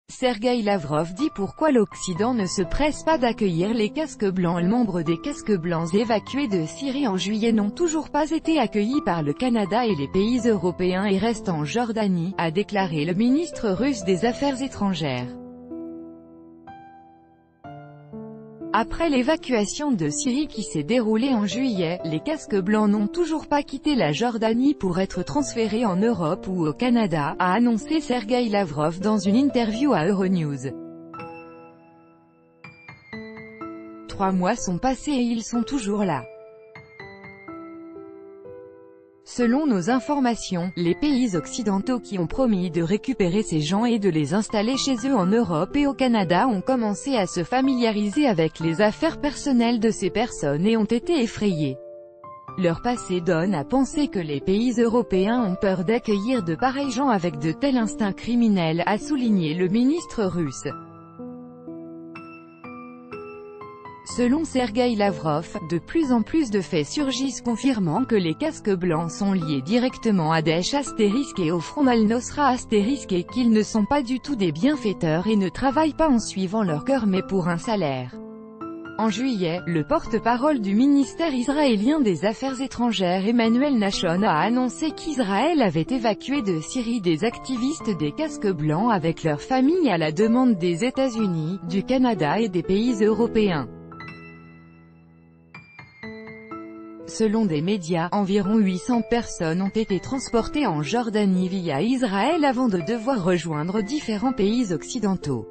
Sergueï Lavrov dit pourquoi l'Occident ne se presse pas d'accueillir les casques blancs. Les membres des casques blancs évacués de Syrie en juillet n'ont toujours pas été accueillis par le Canada et les pays européens et restent en Jordanie, a déclaré le ministre russe des Affaires étrangères. Après l'évacuation de Syrie qui s'est déroulée en juillet, les casques blancs n'ont toujours pas quitté la Jordanie pour être transférés en Europe ou au Canada, a annoncé Sergueï Lavrov dans une interview à Euronews. 3 mois sont passés et ils sont toujours là. Selon nos informations, les pays occidentaux qui ont promis de récupérer ces gens et de les installer chez eux en Europe et au Canada ont commencé à se familiariser avec les affaires personnelles de ces personnes et ont été effrayés. Leur passé donne à penser que les pays européens ont peur d'accueillir de pareils gens avec de tels instincts criminels, a souligné le ministre russe. Selon Sergueï Lavrov, de plus en plus de faits surgissent confirmant que les casques blancs sont liés directement à Daesh et au Front Al-Nosra et qu'ils ne sont pas du tout des bienfaiteurs et ne travaillent pas en suivant leur cœur mais pour un salaire. En juillet, le porte-parole du ministère israélien des Affaires étrangères Emmanuel Nachon a annoncé qu'Israël avait évacué de Syrie des activistes des casques blancs avec leurs familles à la demande des États-Unis, du Canada et des pays européens. Selon des médias, environ 800 personnes ont été transportées en Jordanie via Israël avant de devoir rejoindre différents pays occidentaux.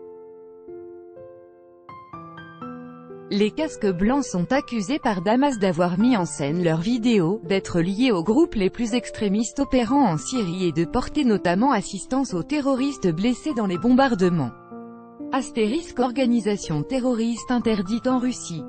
Les casques blancs sont accusés par Damas d'avoir mis en scène leurs vidéos, d'être liés aux groupes les plus extrémistes opérant en Syrie et de porter notamment assistance aux terroristes blessés dans les bombardements. * Organisation terroriste interdite en Russie.